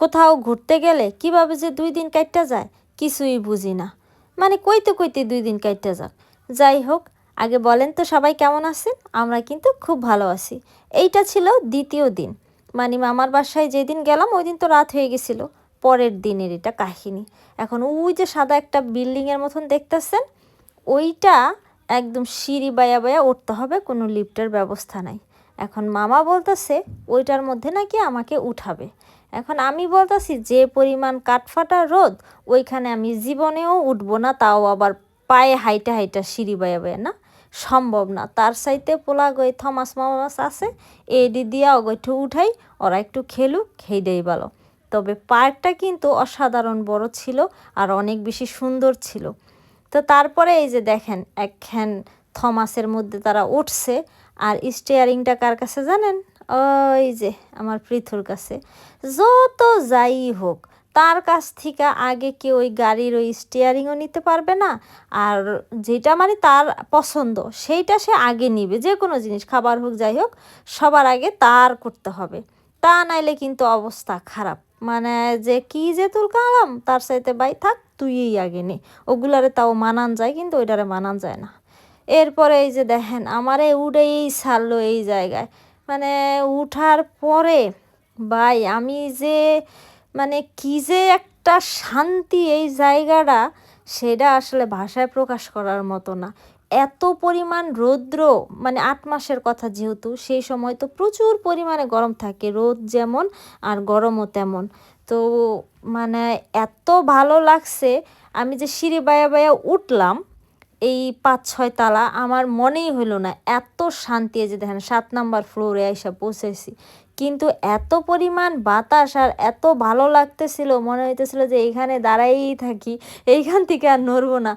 কোথাও ঘুরতে গেলে কিভাবে যে 2 দিন কাটতে যায় কিছুই বুঝি না। মানে কইতে কইতে 2 দিন কাটতে যাক। যাই হোক, আগে বলেন তো সবাই কেমন আছেন? আমরা কিন্তু খুব ভালো আছি। এইটা ছিল দ্বিতীয় দিন, মানে মামার বাসায় যেদিন গেলাম ওই দিন তো রাত হয়ে গেছিলো। পরের দিনের এটা কাহিনী। এখন ওই যে সাদা একটা বিল্ডিংয়ের মতন দেখতেছেন, ওইটা একদম সিঁড়ি বায়া বায়া উঠতে হবে, কোনো লিফটের ব্যবস্থা নাই। এখন মামা বলতেছে ওইটার মধ্যে নাকি আমাকে উঠাবে। এখন আমি বলতেছি যে পরিমাণ কাঠফাটা রোদ, ওইখানে আমি জীবনেও উঠবো না, তাও আবার পায়ে হাইটা হাইটা সিঁড়ি বায়া বায়া, না সম্ভব না। তার সাইতে পোলা গই থমাস মামাস আছে, এডি দিয়া অগৈঠু উঠাই, ওরা একটু খেলুক, খেয়েই ভালো। তবে পার্কটা কিন্তু অসাধারণ বড় ছিল আর অনেক বেশি সুন্দর ছিল। তো তারপরে এই যে দেখেন একখান থমাসের মধ্যে তারা উঠছে, আর স্টিয়ারিংটা কার কাছে জানেন? ওই যে আমার পৃথুর কাছে। যত যাই হোক, তার কাছ থেকে আগে কেউ ওই গাড়ির ওই স্টিয়ারিংও নিতে পারবে না। আর যেটা মানে তার পছন্দ সেইটা সে আগে নিবে, যে কোনো জিনিস খাবার হোক যাই হোক সবার আগে তার করতে হবে। তা নাইলে কিন্তু অবস্থা খারাপ। মানে যে কি যে তুল কালাম, তার সাথে বাই থাক, তুইই আগে নে। ওগুলারে তাও মানান যায়, কিন্তু ওইটারে মানান যায় না। এরপরে এই যে দেখেন আমারে উড়েই ছাড়লো এই জায়গায়। মানে উঠার পরে ভাই আমি যে মানে কি যে একটা শান্তি এই জায়গাটা, সেটা আসলে ভাষায় প্রকাশ করার মতো না। এত পরিমাণ রৌদ্র, মানে 8 মাসের কথা যেহেতু, সেই সময় তো প্রচুর পরিমাণে গরম থাকে, রোদ যেমন আর গরমও তেমন। তো মানে এত ভালো লাগছে। আমি যে সিঁড়ি বায়া বায়া উঠলাম এই 5-6 তালা, আমার মনেই হইল না এত শান্তি। এই যে দেখেন 7 নাম্বার ফ্লোরে এসে পৌঁছেছি, কিন্তু এত পরিমাণ বাতাস আর এত ভালো লাগতেছিল, মনে হইতেছিল যে এইখানে দাঁড়াই থাকি, এইখান থেকে আর নড়বো না,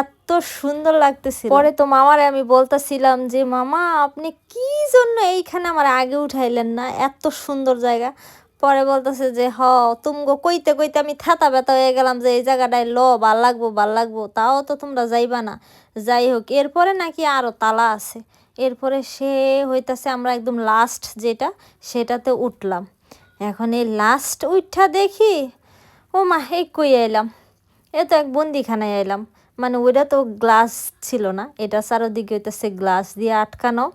এত সুন্দর লাগতেছিল। পরে তো মামারে আমি বলতেছিলাম যে মামা আপনি কি জন্য এইখানে আমার আগে উঠাইলেন না, এত সুন্দর জায়গা। পরে বলতেছে যে তুমগো কইতে কইতে আমি থাতা ব্যথা হয়ে গেলাম যে এই জায়গাটায় ভাল লাগবো ভাল লাগবো, তাও তো তোমরা যাইবা না। যাই হোক, এরপরে নাকি আরও তালা আছে। এরপরে সে হইতাছে আমরা একদম লাস্ট যেটা, সেটাতে উঠলাম। এখন এই লাস্ট উঠা দেখি, ও মা এই কই এলাম, এ তো এক বন্দিখানায় এলাম। মানে ওইটা তো গ্লাস ছিল না, এটা চারোদিকে হইতেছে গ্লাস দিয়ে আটকানো।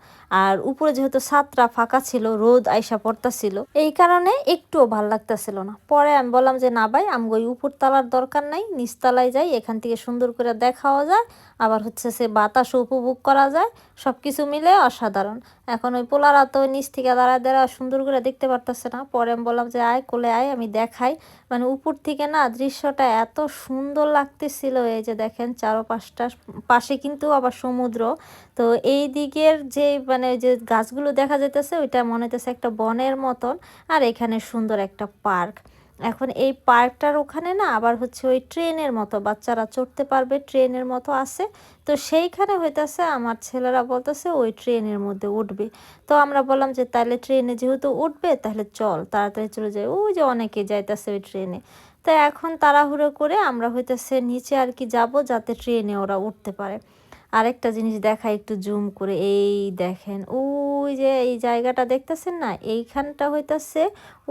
আর উপরে যেহেতু ছাদটা ফাঁকা ছিল, রোদ আইসা পড়তাছিল, এই কারণে একটুও ভাল লাগতেছিল না। পরে আমি বললাম যে না ভাই, আমি ওই উপর তালার দরকার নাই, নিচতলায় যাই, এখান থেকে সুন্দর করে দেখাও যায়, আবার হচ্ছে সে বাতাসও উপভোগ করা যায়, সব কিছু মিলে অসাধারণ। এখন ওই পোলারা তো নিচ থেকে দাঁড়ায় দাঁড়া সুন্দর করে দেখতে পারতেছে না। পরে আমি বললাম যে আয় কোলে আয়, আমি দেখাই। মানে উপর থেকে না দৃশ্যটা এত সুন্দর লাগতেছিল। এই যে দেখেন চারপাশটা, পাশে কিন্তু আবার সমুদ্র। তো এই দিকের যে মানে যে গাছগুলো দেখা যাইতেছে, ওইটা মনে হইতেছে একটা বনের মতন। আর এখানে সুন্দর একটা পার্ক। এখন এই পার্কটার ওখানে না আবার হচ্ছে ওই ট্রেনের মতো, বাচ্চারা চড়তে পারবে, ট্রেনের মতো আছে। তো সেইখানে হইতেছে আমার ছেলেরা বলতেছে ওই ট্রেনের মধ্যে উঠবে। তো আমরা বললাম যে তাহলে ট্রেনে যেহেতু উঠবে, তাহলে চল তাড়াতাড়ি চলে যাই, ওই যে অনেকে যাইতেছে ওই ট্রেনে। তো এখন তাড়াহুড়ো করে আমরা হইতেছে নিচে আর কি যাব, যাতে ট্রেনে ওরা উঠতে পারে। আরেকটা জিনিস দেখা একটু জুম করে, এই দেখেন ওই যে এই জায়গাটা দেখতেছেন না, এইখানটা হইতেছে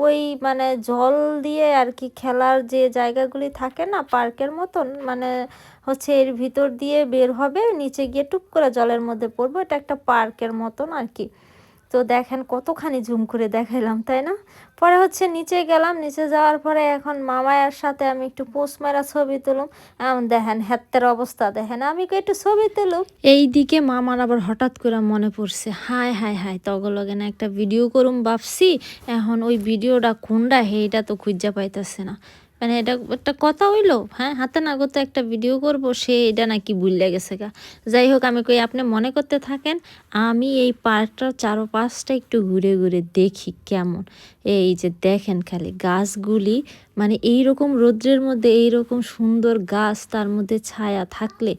ওই মানে জল দিয়ে আর কি খেলার যে জায়গাগুলি থাকে না পার্কের মতন, মানে হচ্ছে এর ভিতর দিয়ে বের হবে, নিচে গিয়ে টুপ করে জলের মধ্যে পড়বো, এটা একটা পার্কের মতন আর কি। তো দেখেন কতখানি জুম করে দেখাইলাম, তাই না? পরে হচ্ছে নিচে গেলাম, নিচে যাওয়ার পরে এখন মামায়ার সাথে আমি একটু পোস্ট মারা ছবি তুলুম। এমন দেখেন হাতের অবস্থা দেখেন, আমি একটু ছবি তুলুম। এই দিকে মামার আবার হঠাৎ করে মনে পড়ছে, হায় হায় হায় তগলগে না একটা ভিডিও করুম ভাবছি, এখন ওই ভিডিওটা কোনটা সেইটা তো খুঁজা পাইতেছে না। মানে এটা একটা কথা হইলো, হ্যাঁ হাতে নাগত একটা ভিডিও করব, সে এটা নাকি ভুলে গেছে গা। যাই হোক, আমি কই আপনি মনে করতে থাকেন, আমি এই পার্কটার চারপাশটা একটু ঘুরে ঘুরে দেখি কেমন। এই যে দেখেন খালি গাছগুলি, মানে এই রকম রৌদ্রের মধ্যে এই রকম সুন্দর গাছ, তার মধ্যে ছায়া থাকলে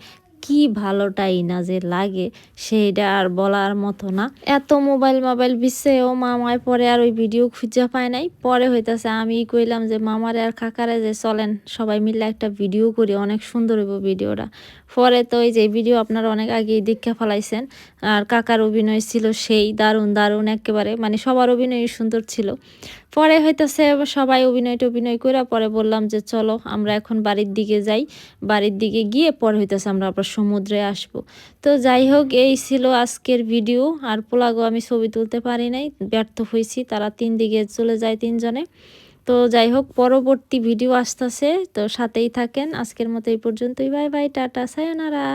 কি ভালোটাই না যে লাগে সেইটা আর বলার মতো না। এত মোবাইল মোবাইল ও মামায় পরে আর ওই ভিডিও খুঁজে পায় নাই। পরে হইতাছে আমি কইলাম যে মামারে আর কাকারে যে চলেন সবাই মিলে একটা ভিডিও করি, অনেক সুন্দর হইব ভিডিওটা। পরে তো এই যে ভিডিও আপনারা অনেক আগেই দেখে ফেলাইছেন। আর কাকার অভিনয় ছিল সেই দারুণ দারুণ একেবারে, মানে সবার অভিনয় সুন্দর ছিল। পরে হইতাছে সবাই অভিনয় করে পরে বললাম যে চলো আমরা এখন বাড়ির দিকে যাই, বাড়ির দিকে গিয়ে পরে হইতাছে আমরা আবার সমুদ্রে আসব। তো যাই হোক এই ছিল আজকের ভিডিও। আর পোলাগো আমি ছবি তুলতে পারি নাই, ব্যর্থ হয়েছি, তারা 3 দিকে চলে যায় 3 জনে। তো যাই হোক পরবর্তী ভিডিও আসতেছে, তো সাথেই থাকেন। আজকের মতো এই পর্যন্তই, বাই বাই, টাটা, সায়োনারা।